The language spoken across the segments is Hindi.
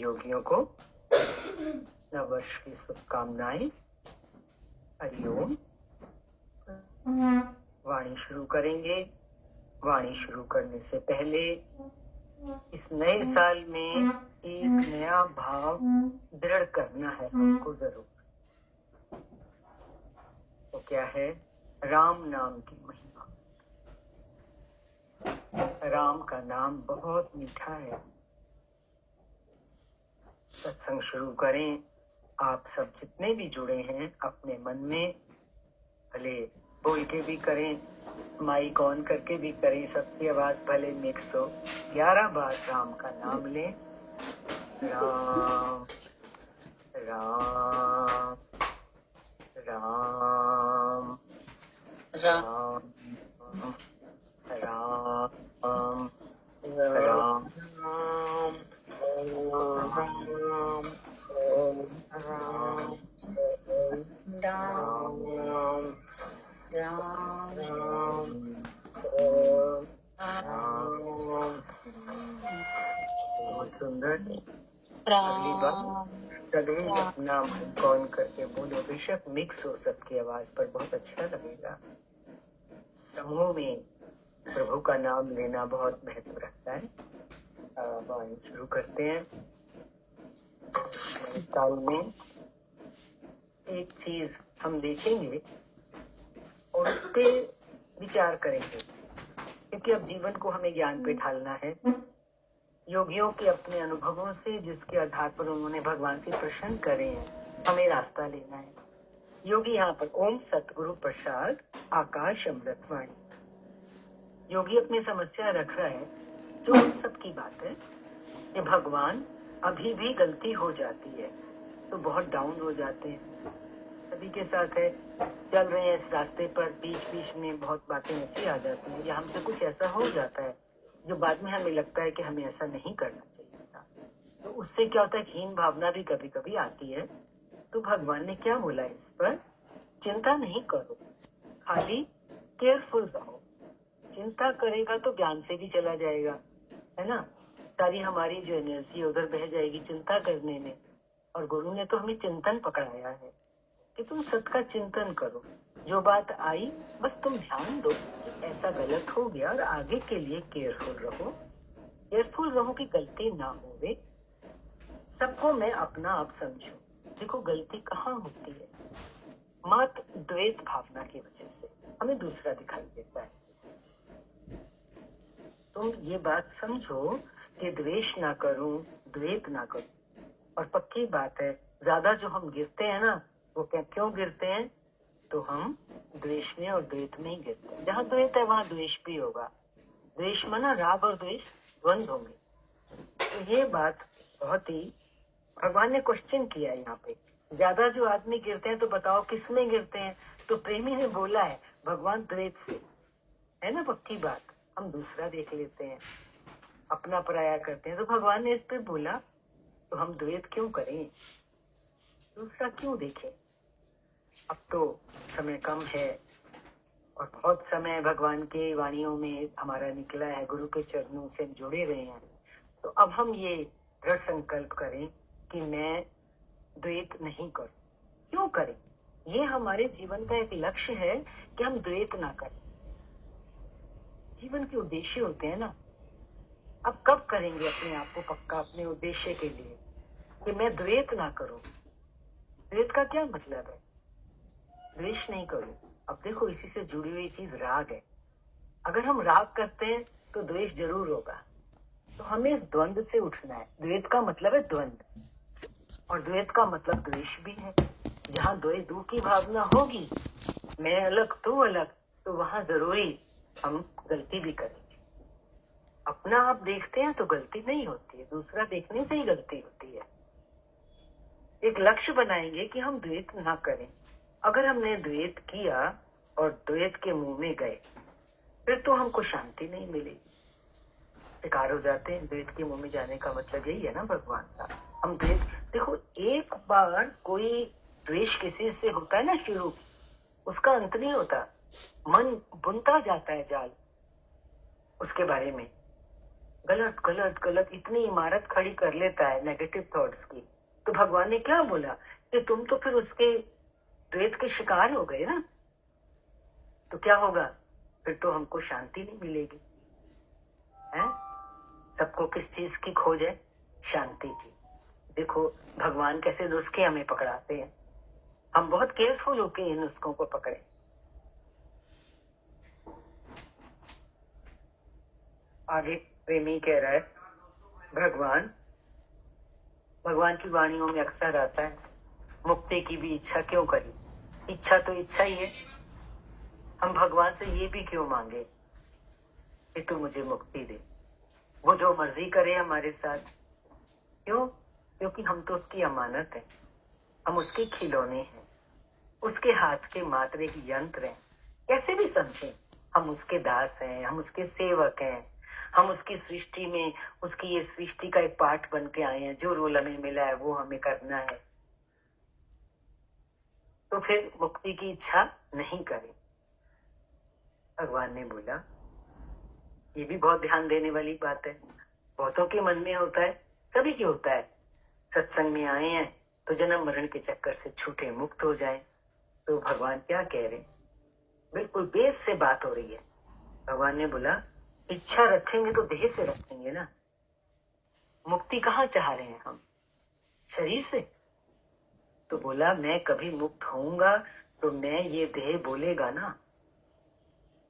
योगियों को नववर्ष की शुभकामनाएं। हरिओम। वाणी शुरू करेंगे। वाणी शुरू करने से पहले इस नए साल में एक नया भाव दृढ़ करना है हमको जरूर। तो क्या है? राम नाम की महिमा। राम का नाम बहुत मीठा है। सत्संग शुरू करें। आप सब जितने भी जुड़े हैं अपने मन में भले बोल के भी करें, माइक ऑन करके भी करें, सबकी आवाज भले मिक्स हो। 11 बार राम का नाम लें। राम राम राम राम राम राम बहुत सुंदर। अगली बार सभी अपना माइक ऑन करके बोलो। बेशक मिक्स हो सबकी आवाज, पर बहुत अच्छा लगेगा। समूह में प्रभु का नाम लेना बहुत महत्व रखता है। वाणी शुरू करते हैं। काल में एक चीज हम देखेंगे और उस पे विचार करेंगे, क्योंकि अब जीवन को हमें ज्ञान पे ढालना है। योगियों के अपने अनुभवों से जिसके आधार पर उन्होंने भगवान से प्रश्न करे हैं, हमें रास्ता लेना है। योगी यहाँ पर ओम सतगुरु प्रसाद आकाश अमृतवाणी। योगी अपनी समस्या रख रहा है, जो हम सबकी बात है कि भगवान अभी भी गलती हो जाती है तो बहुत डाउन हो जाते हैं। सभी के साथ है, चल रहे हैं इस रास्ते पर, बीच बीच में बहुत बातें ऐसी आ जाती हैं या हमसे कुछ ऐसा हो जाता है जो बाद में हमें लगता है कि हमें ऐसा नहीं करना चाहिए था। तो उससे क्या होता है, हीन भावना भी कभी कभी आती है। तो भगवान ने क्या बोला इस पर? चिंता नहीं करो, खाली केयरफुल रहो। चिंता करेगा तो ज्ञान से भी चला जाएगा, है ना। सारी हमारी जो एनर्जी उधर बह जाएगी चिंता करने में। और गुरु ने तो हमें चिंतन पकड़ाया है कि तुम सबका चिंतन करो। जो बात आई बस तुम ध्यान दो कि ऐसा गलत हो गया, और आगे के लिए केयरफुल रहो। केयरफुल रहो कि गलती ना होवे। सबको मैं अपना आप समझूं। देखो गलती कहाँ होती है? मत द्वैत भावना की वजह से हमें दूसरा दिखाई देता है। तुम ये बात समझो कि द्वेष ना करूं, द्वैत ना करूं। और पक्की बात है, ज्यादा जो हम गिरते हैं ना, वो क्यों गिरते हैं? तो हम द्वेष में और द्वैत में ही गिरते हैं। जहाँ द्वैत है वहां द्वेष भी होगा। द्वेष माना राग और द्वेष द्वंद होंगे। तो ये बात बहुत ही भगवान ने क्वेश्चन किया है यहाँ पे। ज्यादा जो आदमी गिरते हैं तो बताओ किस में गिरते हैं? तो प्रेमी ने बोला है भगवान द्वैत से, है ना। पक्की बात, हम दूसरा देख लेते हैं, अपना पराया करते हैं। तो भगवान ने इस पे बोला तो हम द्वैत क्यों करें, दूसरा क्यों देखें? अब तो समय कम है और बहुत समय भगवान के वाणियों में हमारा निकला है, गुरु के चरणों से जुड़े रहे हैं। तो अब हम ये दृढ़ संकल्प करें कि मैं द्वैत नहीं करूं। क्यों करें? ये हमारे जीवन का एक लक्ष्य है कि हम द्वैत ना करें। जीवन के उद्देश्य होते हैं ना। अब कब करेंगे अपने आप को पक्का अपने उद्देश्य के लिए कि मैं द्वैत ना करूं? द्वैत का क्या मतलब है? द्वेष नहीं करूं। अब देखो इसी से जुड़ी हुई चीज राग है। अगर हम राग करते हैं तो द्वेष जरूर होगा। तो हमें इस द्वंद से उठना है। द्वैत का मतलब है द्वंद, और द्वैत का मतलब द्वेष भी है। जहाँ दो की भावना होगी, मैं अलग तू अलग, तो वहां जरूरी हम गलती भी करेंगे। अपना आप देखते हैं तो गलती नहीं होती है, दूसरा देखने से ही गलती होती है। एक लक्ष्य बनाएंगे कि हम द्वैत ना करें। अगर हमने द्वैत किया और द्वैत के मुंह में गए, फिर तो हमको शांति नहीं मिलेगी। शिकार हो जाते हैं। द्वैत के मुंह में जाने का मतलब यही है ना भगवान का। हम द्वैत, देखो एक बार कोई द्वेष किसी से होता है ना शुरू, उसका अंत नहीं होता। मन बुनता जाता है जाल उसके बारे में। गलत गलत गलत इतनी इमारत खड़ी कर लेता है नेगेटिव थॉट्स की, तो भगवान ने क्या बोला कि तुम तो फिर उसके द्वैत के शिकार हो गए ना, तो क्या होगा, फिर तो हमको शांति नहीं मिलेगी। है, सबको किस चीज की खोज है? शांति की। देखो भगवान कैसे नुस्खे हमें पकड़ाते हैं, हम बहुत केयरफुल होके इन नुस्खों को पकड़े। आगे प्रेमी कह रहा है, भगवान की वाणियों में अक्सर आता है, मुक्ति की भी इच्छा क्यों करी? इच्छा तो इच्छा ही है, हम भगवान से ये भी क्यों मांगे कि तू मुझे मुक्ति दे, वो जो मर्जी करे हमारे साथ। क्यों? क्योंकि हम तो उसकी अमानत है, हम उसके खिलौने हैं, उसके हाथ के मात्र एक यंत्र हैं। कैसे भी समझें, हम उसके दास हैं, हम उसके सेवक हैं, हम उसकी सृष्टि में, उसकी ये सृष्टि का एक पार्ट बन के आए हैं। जो रोल हमें मिला है वो हमें करना है, तो फिर मुक्ति की इच्छा नहीं करें। भगवान ने बोला, ये भी बहुत ध्यान देने वाली बात है, बहुतों के मन में होता है, सभी के होता है, सत्संग में आए हैं तो जन्म मरण के चक्कर से छूटे मुक्त हो जाए। तो भगवान क्या कह रहे, बिल्कुल बेस से बात हो रही है। भगवान ने बोला, इच्छा रखेंगे तो देह से रखेंगे ना, मुक्ति कहाँ चाह रहे हैं हम? शरीर से। तो बोला, मैं कभी मुक्त होऊंगा तो मैं ये देह बोलेगा ना,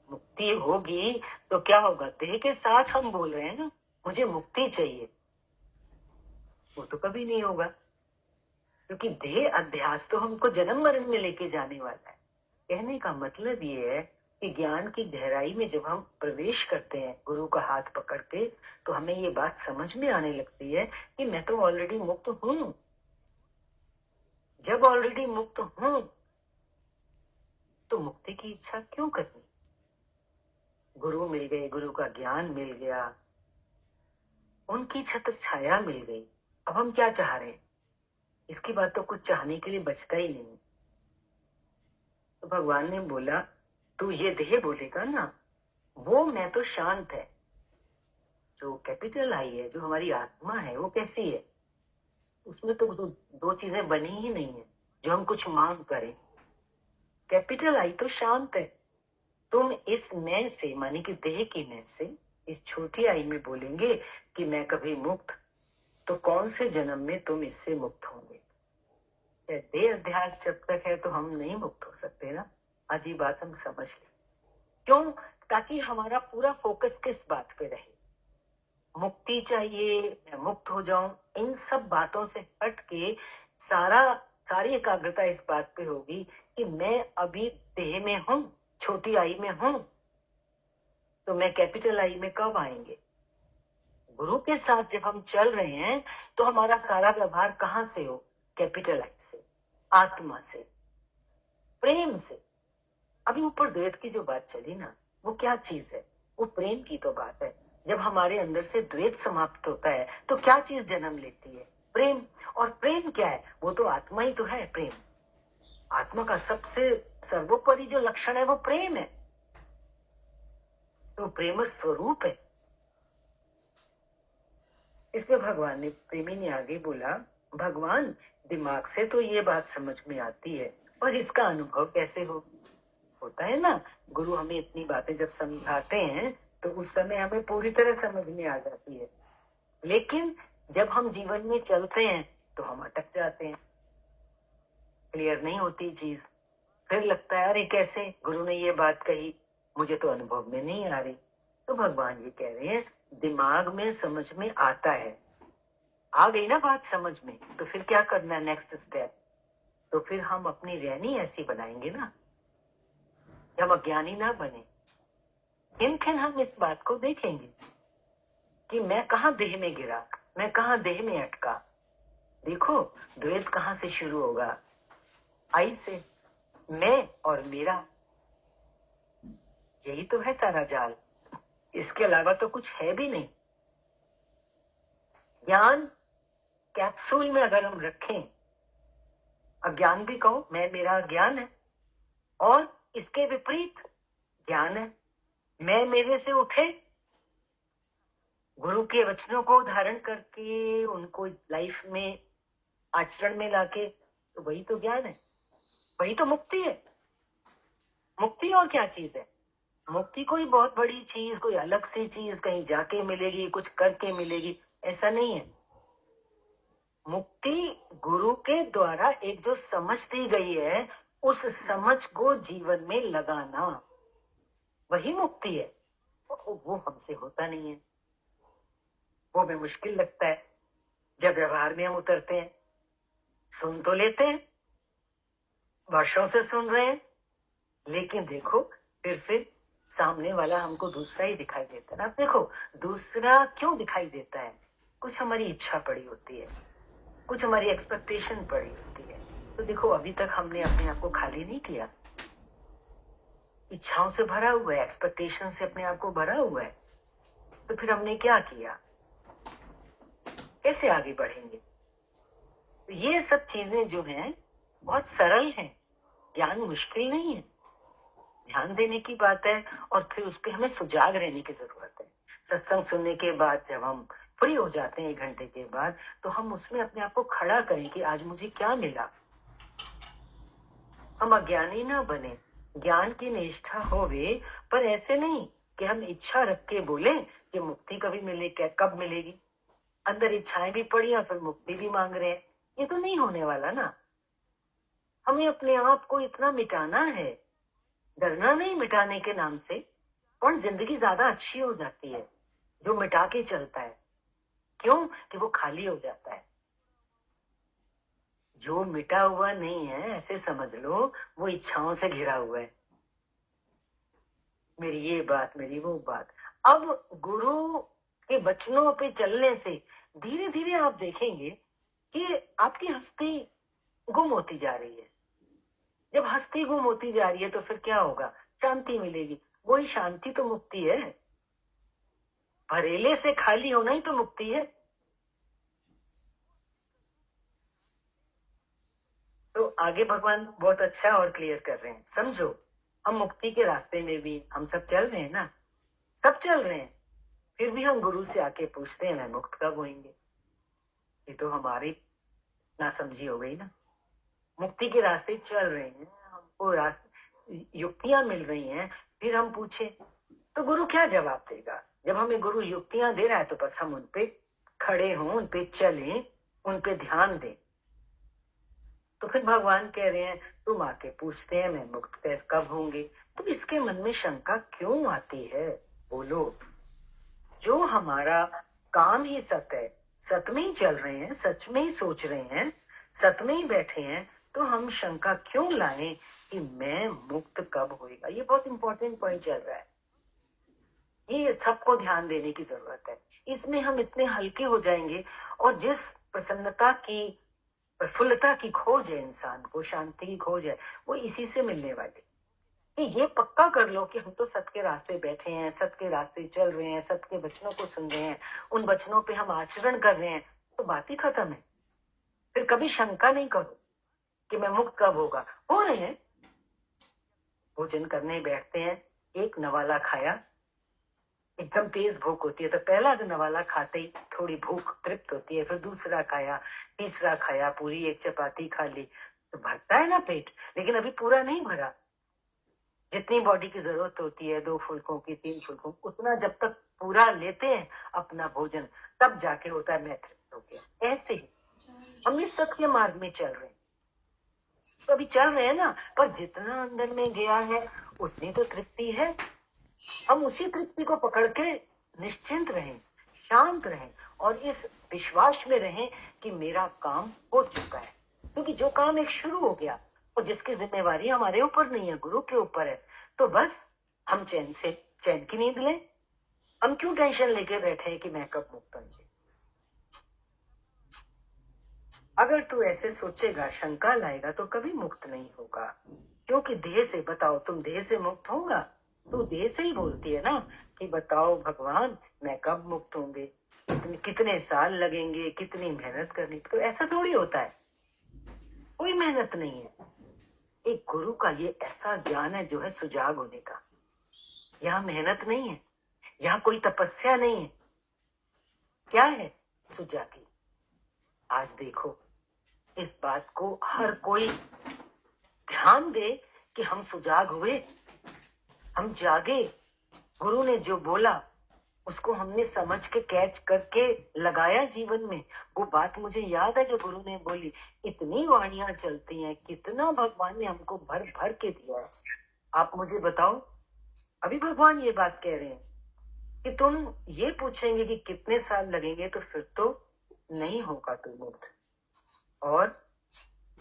मुक्ति होगी तो क्या होगा, देह के साथ हम बोल रहे हैं ना मुझे मुक्ति चाहिए, वो तो कभी नहीं होगा, क्योंकि देह अध्यास तो हमको जन्म मरण में लेके जाने वाला है। कहने का मतलब ये है कि ज्ञान की गहराई में जब हम प्रवेश करते हैं गुरु का हाथ पकड़ के, तो हमें ये बात समझ में आने लगती है कि मैं तो ऑलरेडी मुक्त हूं। जब ऑलरेडी मुक्त हूं तो मुक्ति की इच्छा क्यों करनी? गुरु मिल गए, गुरु का ज्ञान मिल गया, उनकी छत्र छाया मिल गई, अब हम क्या चाह रहे हैं? इसके बाद तो कुछ चाहने के लिए बचता ही नहीं। तो भगवान ने बोला, तू ये देह बोलेगा ना, वो मैं तो शांत है, जो कैपिटल आई है, जो हमारी आत्मा है, वो कैसी है? उसमें तो दो चीजें बनी ही नहीं है जो हम कुछ मांग करें। कैपिटल आई तो शांत है। तुम इस मैं से, मानी कि देह की मैं से, इस छोटी आई में बोलेंगे कि मैं कभी मुक्त, तो कौन से जन्म में तुम इससे मुक्त होंगे? देह अध्यास जब तक है तो हम नहीं मुक्त हो सकते ना। आज ये बात हम समझ लें। क्यों? ताकि हमारा पूरा फोकस किस बात पे रहे, मुक्ति चाहिए, मैं मुक्त हो जाऊं, इन सब बातों से हट के सारी एकाग्रता इस बात पे होगी कि मैं अभी देह में हूं, छोटी आई में हूं, तो मैं कैपिटल आई में कब आएंगे? गुरु के साथ जब हम चल रहे हैं तो हमारा सारा व्यवहार कहां से हो? कैपिटल आई से, आत्मा से, प्रेम से। अभी ऊपर द्वैत की जो बात चली ना, वो क्या चीज है? वो प्रेम की तो बात है। जब हमारे अंदर से द्वैत समाप्त होता है तो क्या चीज जन्म लेती है? प्रेम। और प्रेम क्या है? वो तो आत्मा ही तो है। प्रेम आत्मा का सबसे सर्वोपरि जो लक्षण है वो प्रेम है, तो प्रेम स्वरूप है। इसलिए भगवान ने, प्रेमी ने आगे बोला, भगवान दिमाग से तो ये बात समझ में आती है, और इसका अनुभव कैसे होता है ना, गुरु हमें इतनी बातें जब समझाते हैं तो उस समय हमें पूरी तरह समझ में आ जाती है, लेकिन जब हम जीवन में चलते हैं तो हम अटक जाते हैं, क्लियर नहीं होती चीज। फिर लगता है अरे कैसे गुरु ने ये बात कही, मुझे तो अनुभव में नहीं आ रही। तो भगवान ये कह रहे हैं, दिमाग में समझ में आता है, आ गई ना बात समझ में, तो फिर क्या करना है नेक्स्ट स्टेप? तो फिर हम अपनी रहनी ऐसी बनाएंगे ना, हम अज्ञानी ना बने। किन किन हम इस बात को देखेंगे कि मैं कहाँ देह में गिरा, मैं कहाँ देह में अटका। देखो द्वैत कहाँ से शुरू होगा? आई से, मैं और मेरा, यही तो है सारा जाल, इसके अलावा तो कुछ है भी नहीं। ज्ञान कैप्सूल में अगर हम रखें, अज्ञान भी कहो, मैं मेरा अज्ञान है, और इसके विपरीत ज्ञान है, मैं मेरे से उठे, गुरु के वचनों को धारण करके उनको लाइफ में आचरण में लाके, तो वही तो ज्ञान है, वही तो मुक्ति है। मुक्ति और क्या चीज है? मुक्ति कोई बहुत बड़ी चीज, कोई अलग सी चीज कहीं जाके मिलेगी, कुछ करके मिलेगी, ऐसा नहीं है। मुक्ति गुरु के द्वारा एक जो समझ दी गई है, उस समझ को जीवन में लगाना, वही मुक्ति है। वो हमसे होता नहीं है, वो हमें मुश्किल लगता है। जब व्यवहार में हम उतरते हैं, सुन तो लेते हैं, वर्षों से सुन रहे हैं, लेकिन देखो फिर सामने वाला हमको दूसरा ही दिखाई देता है ना। देखो दूसरा क्यों दिखाई देता है? कुछ हमारी इच्छा पड़ी होती है, कुछ हमारी एक्सपेक्टेशन पड़ी होती है। तो देखो अभी तक हमने अपने आप को खाली नहीं किया, इच्छाओं से भरा हुआ है, एक्सपेक्टेशन से अपने आप को भरा हुआ है। तो फिर हमने क्या किया? कैसे आगे बढ़ेंगे? तो ये सब चीजें जो हैं बहुत सरल हैं, ज्ञान मुश्किल नहीं है, ध्यान देने की बात है। और फिर उस पर हमें सुजाग रहने की जरूरत है। सत्संग सुनने के बाद जब हम फ्री हो जाते हैं 1 घंटे के बाद, तो हम उसमें अपने आप को खड़ा करें कि आज मुझे क्या मिला। हम अज्ञानी ना बने, ज्ञान की निष्ठा होवे, पर ऐसे नहीं कि हम इच्छा रख के बोले कि मुक्ति कभी मिले, क्या कब मिलेगी। अंदर इच्छाएं भी पड़ी और फिर मुक्ति भी मांग रहे हैं, ये तो नहीं होने वाला ना। हमें अपने आप को इतना मिटाना है, डरना नहीं मिटाने के नाम से। और जिंदगी ज्यादा अच्छी हो जाती है जो मिटा के चलता है। क्यों? कि वो खाली हो जाता है। जो मिटा हुआ नहीं है, ऐसे समझ लो वो इच्छाओं से घिरा हुआ है, मेरी ये बात, मेरी वो बात। अब गुरु के वचनों पे चलने से धीरे धीरे आप देखेंगे कि आपकी हस्ती गुम होती जा रही है। जब हस्ती गुम होती जा रही है तो फिर क्या होगा? शांति मिलेगी। वही शांति तो मुक्ति है। भरेले से खाली होना ही तो मुक्ति है। तो आगे भगवान बहुत अच्छा और क्लियर कर रहे हैं। समझो, हम मुक्ति के रास्ते में भी हम सब चल रहे हैं ना, सब चल रहे हैं। फिर भी हम गुरु से आके पूछते हैं, मैं मुक्त कब होंगे? ये तो हमारी नासमझी हो गई ना। मुक्ति के रास्ते चल रहे हैं, हमको रास्ते युक्तियां मिल रही हैं, फिर हम पूछे तो गुरु क्या जवाब देगा? जब हमें गुरु युक्तियां दे रहा है तो बस हम उन पे खड़े हों, उन पे चलें, उन पे ध्यान दें। तो फिर भगवान कह रहे हैं तुम आके पूछते हैं मैं मुक्त कैसे कब होंगे। तो इसके मन में शंका क्यों आती है? बोलो। जो हमारा काम ही सत्य है, सत में ही चल रहे हैं, सच में ही सोच रहे हैं, सत में ही बैठे हैं, तो हम शंका क्यों लाएं कि मैं मुक्त कब होएगा? ये बहुत इंपॉर्टेंट पॉइंट चल रहा है, ये सबको ध्यान देने की जरूरत है। इसमें हम इतने हल्के हो जाएंगे, और जिस प्रसन्नता की, प्रफुल्लता की खोज है इंसान को, शांति की खोज है, वो इसी से मिलने वाली। कि ये पक्का कर लो कि हम तो सत्य के रास्ते बैठे हैं, सत्य के रास्ते चल रहे हैं, सत्य के वचनों को सुन रहे हैं, उन वचनों पे हम आचरण कर रहे हैं, तो बात ही खत्म है। फिर कभी शंका नहीं करो कि मैं मुक्त कब होगा। हो रहे हैं, भोजन करने बैठते हैं, एक नवाला खाया, एकदम तेज भूख होती है, तो पहला नवाला खाते ही थोड़ी भूख तृप्त होती है, फिर दूसरा खाया, तीसरा खाया, पूरी एक चपाती खा ली, तो भरता है ना पेट, लेकिन अभी पूरा नहीं भरा। जितनी बॉडी की जरूरत होती है, 2 फुलकों की, 3 फुलकों, उतना जब तक पूरा लेते हैं अपना भोजन, तब जाके होता है मैं तृप्त हो गया। ऐसे ही हम इस सत्य मार्ग में चल रहे हैं, तो अभी चल रहे हैं ना, पर जितना अंदर में गया है उतनी तो तृप्ति है। हम उसी तृप्ति को पकड़ के निश्चिंत रहें, शांत रहें, और इस विश्वास में रहें कि मेरा काम हो चुका है। क्योंकि जो काम एक शुरू हो गया, और जिसकी जिम्मेवारी हमारे ऊपर नहीं है, गुरु के ऊपर है, तो बस हम चैन की नींद लें। हम क्यों टेंशन लेके बैठे हैं कि मैं कब मुक्त होंगे? अगर तू ऐसे सोचेगा, शंका लाएगा, तो कभी मुक्त नहीं होगा। क्योंकि देह से, बताओ तुम देह से मुक्त होगा? तो देह से ही बोलती है ना कि बताओ भगवान मैं कब मुक्त होंगे, कितने साल लगेंगे, कितनी मेहनत करनी। तो ऐसा थोड़ी होता है, कोई मेहनत नहीं है। एक गुरु का ये ऐसा ज्ञान है जो है सुजाग होने का। यहाँ मेहनत नहीं है, यहाँ कोई तपस्या नहीं है, क्या है? सुजागी। आज देखो, इस बात को हर कोई ध्यान दे कि हम सुजाग हुए, हम जागे। गुरु ने जो बोला उसको हमने समझ के कैच करके लगाया जीवन में। वो बात मुझे याद है जो गुरु ने बोली। इतनी वाणियां चलती हैं, कितना भगवान ने हमको भर भर के दिया है। आप मुझे बताओ, अभी भगवान ये बात कह रहे हैं कि तुम ये पूछेंगे कि कितने साल लगेंगे, तो फिर तो नहीं होगा तू मुक्त। और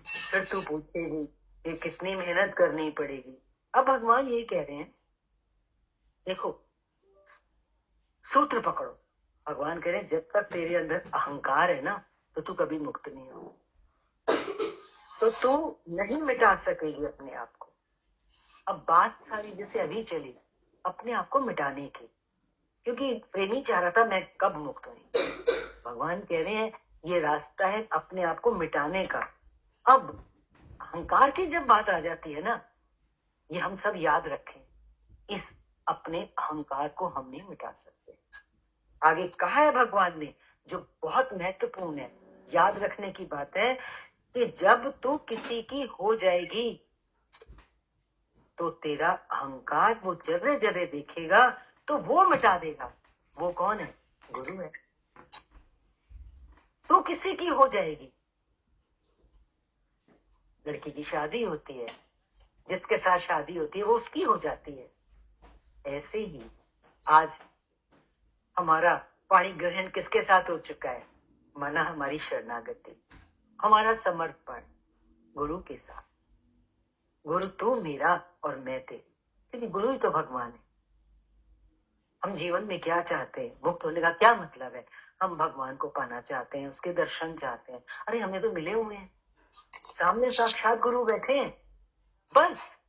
फिर तू पूछेगी कि कितनी मेहनत करनी पड़ेगी। अब भगवान ये कह रहे हैं, देखो सूत्र पकड़ो। भगवान कह रहे हैं जब तक तेरे अंदर अहंकार है ना, तो तू कभी मुक्त नहीं हो। तो तू नहीं मिटा सकेगी अपने आप को। अब बात सारी जैसे अभी चली अपने आप को मिटाने की, क्योंकि प्रेमी चाह रहा था मैं कब मुक्त हुई। भगवान कह रहे हैं ये रास्ता है अपने आप को मिटाने का। अब अहंकार की जब बात आ जाती है ना, ये हम सब याद रखें, इस अपने अहंकार को हम नहीं मिटा सकते। आगे कहा है भगवान ने जो बहुत महत्वपूर्ण है, याद रखने की बात है कि जब तू किसी की हो जाएगी तो तेरा अहंकार वो जगह जगह देखेगा तो वो मिटा देगा। वो कौन है? गुरु है। तू किसी की हो जाएगी। लड़की की शादी होती है, जिसके साथ शादी होती है वो उसकी हो जाती है। ऐसे ही आज हमारा पाणी ग्रहण किसके साथ हो चुका है? माना हमारी शरणागति, हमारा समर्पण गुरु के साथ। गुरु तू मेरा और मैं तेरी, क्योंकि गुरु ही तो भगवान है। हम जीवन में क्या चाहते हैं? मुक्त होने का क्या मतलब है? हम भगवान को पाना चाहते हैं, उसके दर्शन चाहते हैं। अरे हमें तो मिले हुए हैं, सामने साक्षात गुरु बैठे हैं, बस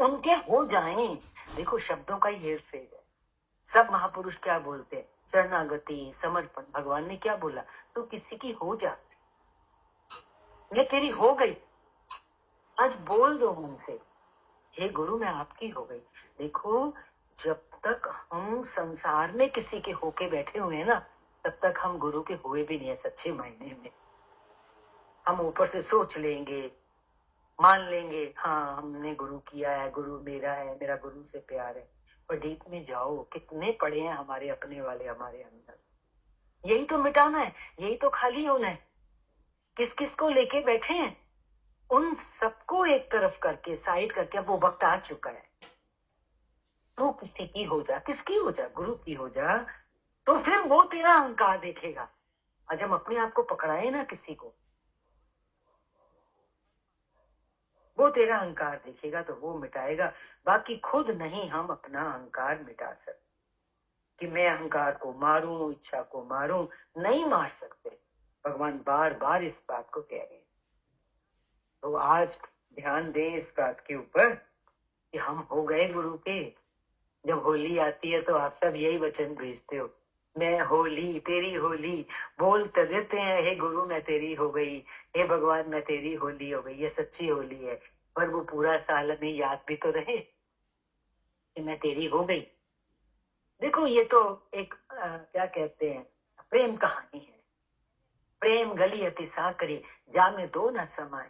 उनके हो जाएं। देखो शब्दों का ही हेर फेर है। सब महापुरुष क्या बोलते हैं? शरणागति, समर्पण। भगवान ने क्या बोला? तू किसी की हो जा, ये तेरी हो गई। आज बोल दो मुझसे, हे गुरु मैं आपकी हो गई। देखो जब तक हम संसार में किसी के होके बैठे हुए हैं ना, तब तक हम गुरु के हुए भी नहीं है सच्चे मायने में। हम ऊपर से सोच लेंगे, मान लेंगे, हाँ हमने गुरु किया है, गुरु मेरा है, मेरा गुरु से प्यार है। पर डीप में जाओ, कितने पड़े हैं हमारे अपने वाले हमारे अंदर। यही तो मिटाना है, यही तो खाली होना है। किस किस को लेके बैठे हैं, उन सबको एक तरफ करके साइड करके अब वो वक्त आ चुका है। तू किसी की हो जा, किसकी हो जा? गुरु की हो जा, तो फिर वो तेरा अहंकार देखेगा। आज हम अपने आप को पकड़ाए ना किसी को, वो तेरा अहंकार देखेगा तो वो मिटाएगा। बाकी खुद नहीं हम अपना अहंकार मिटा सकते। कि मैं अहंकार को मारूं, इच्छा को मारूं, नहीं मार सकते। भगवान बार बार इस बात को कह रहे हैं। तो आज ध्यान दें इस बात के ऊपर कि हम हो गए गुरु के। जब होली आती है तो आप सब यही वचन भेजते हो, मैं होली तेरी होली। बोल तो देते हैं, हे गुरु मैं तेरी हो गई, हे भगवान मैं तेरी होली हो गई। ये सच्ची होली है, पर वो पूरा साल हमें याद भी तो रहे कि मैं तेरी हो गई। देखो ये तो एक क्या कहते हैं, प्रेम कहानी है। प्रेम गली अति साकरी, जामे दो न समाए।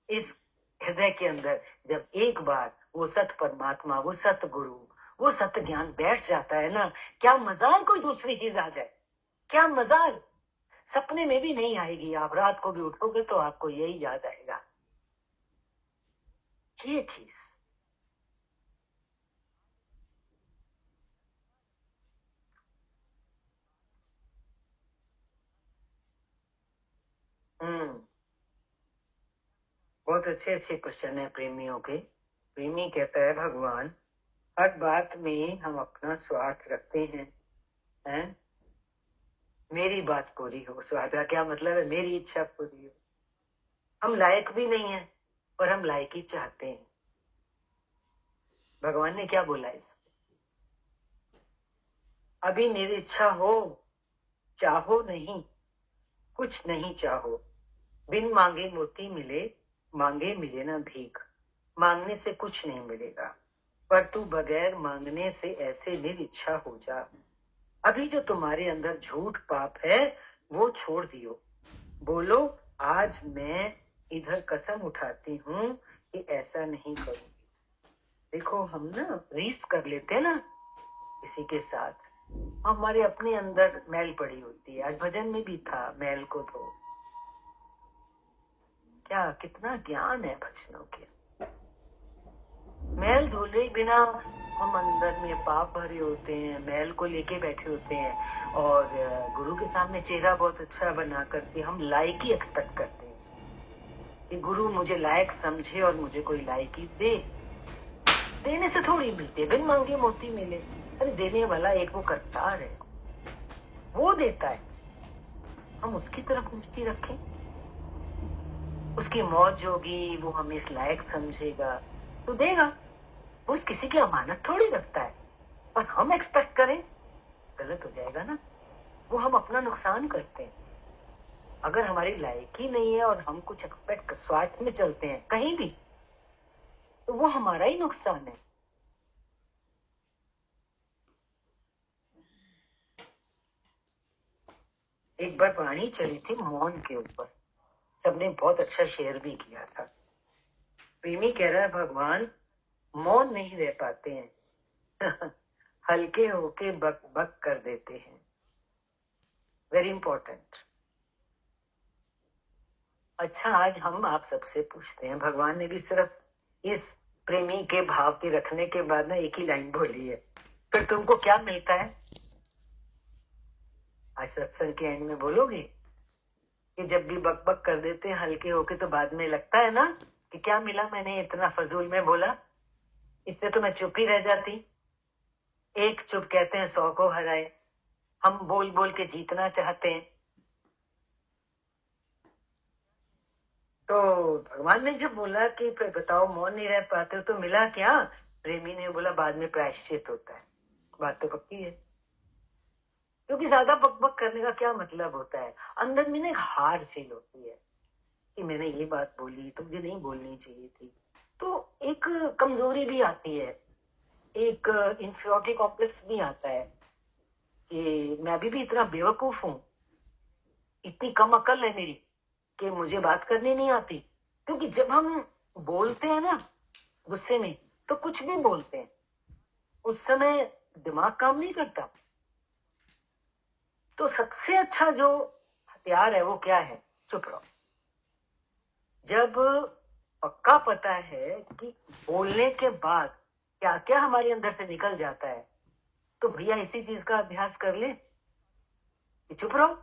इस हृदय के अंदर जब एक बार वो सत परमात्मा, वो सत गुरु, वो सत्य ज्ञान बैठ जाता है ना, क्या मजाल कोई दूसरी चीज आ जाए, क्या मजाल। सपने में भी नहीं आएगी। आप रात को भी उठोगे तो आपको यही याद आएगा, ये चीज। बहुत अच्छे अच्छे क्वेश्चन है प्रेमियों के। प्रेमी कहता है भगवान हर बात में हम अपना स्वार्थ रखते हैं? मेरी बात पूरी हो। स्वार्थ का क्या मतलब है? मेरी इच्छा पूरी हो। हम लायक भी नहीं है, पर हम लायकी चाहते हैं। भगवान ने क्या बोला इसको? अभी मेरी इच्छा हो, चाहो नहीं, कुछ नहीं चाहो। बिन मांगे मोती मिले, मांगे मिले ना भीख। मांगने से कुछ नहीं मिलेगा, पर तू बगैर मांगने से ऐसे निरिच्छा हो जा। अभी जो तुम्हारे अंदर झूठ पाप है वो छोड़ दियो। बोलो आज मैं इधर कसम उठाती हूँ कि ऐसा नहीं करूंगी। देखो हम ना रीस कर लेते हैं ना किसी के साथ, हमारे अपने अंदर मैल पड़ी होती है। आज भजन में भी था मैल को धो। क्या कितना ज्ञान है भजनों के। मैल धोले बिना हम अंदर में पाप भरे होते हैं, मैल को लेके बैठे होते हैं और गुरु के सामने चेहरा बहुत अच्छा बना करके हम लायकी एक्सपेक्ट करते हैं कि गुरु मुझे लायक समझे और मुझे कोई लायकी दे। देने से थोड़ी मिलती है, बिन मांगे मोती मिले। अरे देने वाला एक वो करतार है, वो देता है, हम उसकी तरफ दृष्टि रखें। उसकी मौज होगी, वो हमें इस लायक समझेगा तो देगा। वो इस किसी की अमानत थोड़ी रखता है, और हम एक्सपेक्ट करें, गलत हो जाएगा ना। वो हम अपना नुकसान करते हैं। अगर हमारी लायकी नहीं है और हम कुछ एक्सपेक्ट स्वार्थ में चलते हैं कहीं भी, तो वो हमारा ही नुकसान है। एक बार वाणी चली थी मौन के ऊपर, सबने बहुत अच्छा शेयर भी किया था। प्रेमी कह रहा है भगवान मौन नहीं रह पाते हैं हल्के होके बक बक कर देते हैं। Very important. अच्छा आज हम आप सबसे पूछते हैं, भगवान ने भी सिर्फ इस प्रेमी के भाव के रखने के बाद ना एक ही लाइन बोली है, फिर तुमको क्या मिलता है? आज सत्संग के एंड में बोलोगे कि जब भी बक बक कर देते हैं हल्के होके तो बाद में लगता है ना कि क्या मिला, मैंने इतना फजूल में बोला, इससे तो मैं चुप ही रह जाती। एक चुप कहते हैं 100 को हराए। हम बोल बोल के जीतना चाहते हैं। तो भगवान ने जब बोला कि बताओ मौन नहीं रह पाते हो तो मिला क्या? प्रेमी ने बोला बाद में प्रायश्चित होता है। बात तो पक्की है, क्योंकि ज्यादा बकबक करने का क्या मतलब होता है? अंदर में ना एक हार फील होती है कि मैंने ये बात बोली तो मुझे नहीं बोलनी चाहिए थी। तो एक कमजोरी भी आती है, एक इंफीरियरिटी कॉम्प्लेक्स भी आता है कि मैं अभी भी इतना बेवकूफ हूं, इतनी कम अकल है मेरी कि मुझे बात करनी नहीं आती। क्योंकि जब हम बोलते हैं ना गुस्से में, तो कुछ भी बोलते हैं, उस समय दिमाग काम नहीं करता। तो सबसे अच्छा जो हथियार है वो क्या है? चुप रहो। जब पक्का पता है कि बोलने के बाद क्या क्या हमारे अंदर से निकल जाता है, तो भैया इसी चीज का अभ्यास कर ले कि चुप रहो।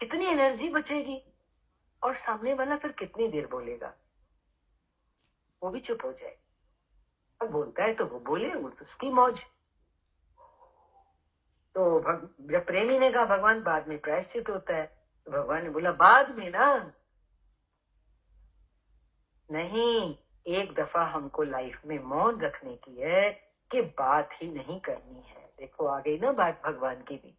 कितनी एनर्जी बचेगी, और सामने वाला फिर कितनी देर बोलेगा, वो भी चुप हो जाए। और बोलता है तो वो बोले, वो तो उसकी मौज। तो जब प्रेमी ने कहा भगवान बाद में प्रायश्चित होता है, तो भगवान ने बोला बाद में ना, नहीं, एक दफा हमको लाइफ में मौन रखने की है कि बात ही नहीं करनी है। देखो आ गई ना बात भगवान की भी।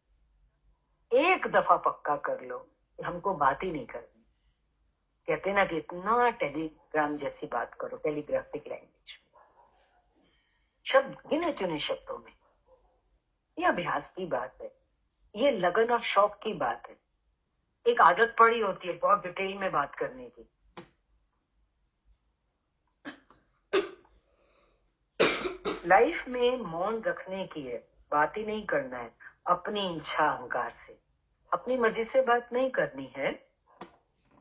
एक दफा पक्का कर लो कि हमको बात ही नहीं करनी। कहते ना कि इतना टेलीग्राम जैसी बात करो, टेलीग्राफिक लैंग्वेज में, शब्द गिने चुने शब्दों में। ये अभ्यास की बात है, ये लगन और शौक की बात है। एक आदत पड़ी होती है बहुत डिटेल में बात करने की। लाइफ में मौन रखने की है, बात ही नहीं करना है। अपनी इच्छा अहंकार से, अपनी मर्जी से बात नहीं करनी है।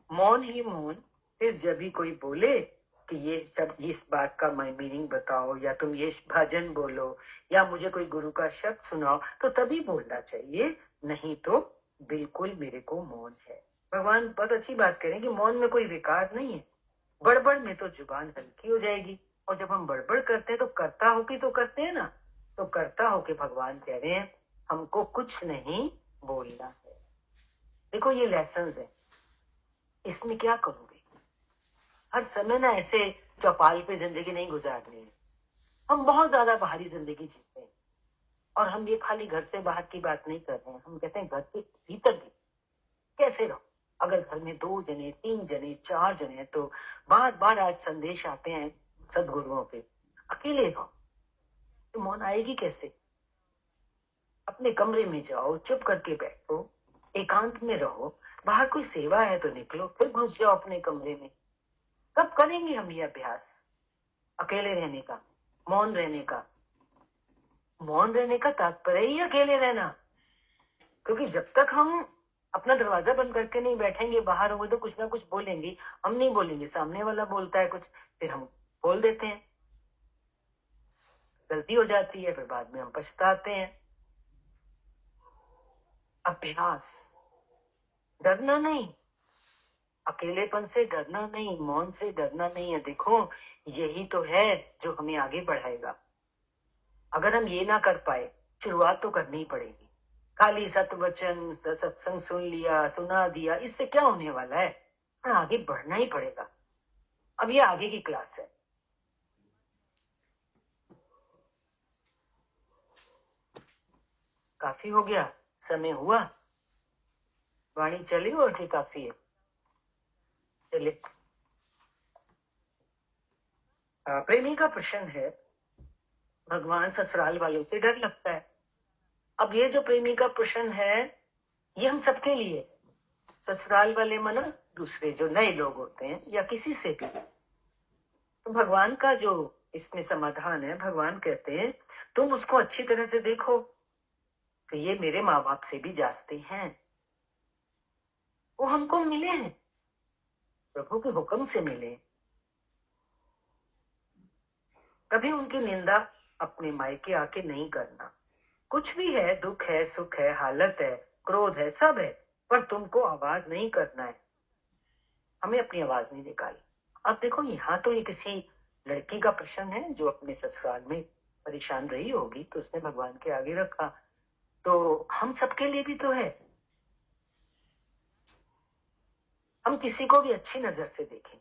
मौन ही मौन। फिर जब भी कोई बोले कि ये शब्द, इस बात का मीनिंग बताओ, या तुम ये भजन बोलो, या मुझे कोई गुरु का शब्द सुनाओ, तो तभी बोलना चाहिए, नहीं तो बिल्कुल मेरे को मौन है। भगवान बहुत अच्छी बात करें कि मौन में कोई विकार नहीं है। बड़बड़ में तो जुबान हल्की हो जाएगी, और जब हम बड़बड़ करते हैं तो करता हो कि तो करते हैं ना, तो करता हो कि भगवान कह रहे हैं हमको कुछ नहीं बोलना है। देखो ये लेसन है, इसमें क्या करोगे? हर समय ना ऐसे चौपाल पे जिंदगी नहीं गुजारनी है। हम बहुत ज्यादा बाहरी जिंदगी जीते हैं, और हम ये खाली घर से बाहर की बात नहीं कर रहे हैं। हम कहते हैं घर के भीतर भी कैसे रहो। अगर घर में 2 जने 3 जने 4 जने तो बार बार आज संदेश आते हैं सदगुरुओं पे, अकेले रहो तो मौन आएगी कैसे? अपने कमरे में जाओ, चुप करके बैठो, एकांत में रहो। बाहर कोई सेवा है तो निकलो, फिर घुस जाओ अपने कमरे में। कब करेंगे हम ये अभ्यास, अकेले रहने का, मौन रहने का? मौन रहने का तात्पर्य ही अकेले रहना, क्योंकि जब तक हम अपना दरवाजा बंद करके नहीं बैठेंगे, बाहर होंगे तो कुछ ना कुछ बोलेंगे। हम नहीं बोलेंगे, सामने वाला बोलता है कुछ, फिर हम बोल देते हैं, गलती हो जाती है, फिर बाद में हम पछताते हैं। अभ्यास, डरना नहीं, अकेलेपन से डरना नहीं, मौन से डरना नहीं है। देखो यही तो है जो हमें आगे बढ़ाएगा। अगर हम ये ना कर पाए, शुरुआत तो करनी ही पड़ेगी। खाली सत्वचन सत्संग सुन लिया, सुना दिया, इससे क्या होने वाला है? पर आगे बढ़ना ही पड़ेगा। अब ये आगे की क्लास है। काफी हो गया, समय हुआ, वाणी चली और भी काफी है। चलिए, प्रेमी का प्रश्न है, भगवान ससुराल वालों से डर लगता है। अब ये जो प्रेमी का प्रश्न है, ये हम सबके लिए, ससुराल वाले मना दूसरे जो नए लोग होते हैं या किसी से भी। तो भगवान का जो इसमें समाधान है, भगवान कहते हैं तुम उसको अच्छी तरह से देखो कि ये मेरे माँ बाप से भी जास्ते हैं, वो हमको मिले हैं, प्रभु के हुक्म से मिले। कभी उनकी निंदा अपने मायके आके नहीं करना। कुछ भी है, दुख है, सुख है, हालत है, क्रोध है, सब है, पर तुमको आवाज नहीं करना है। हमें अपनी आवाज नहीं निकाली। अब देखो यहाँ तो ये किसी लड़की का प्रश्न है जो अपने ससुराल में परेशान रही होगी, तो उसने भगवान के आगे रखा। तो हम सबके लिए भी तो है, हम किसी को भी अच्छी नजर से देखें,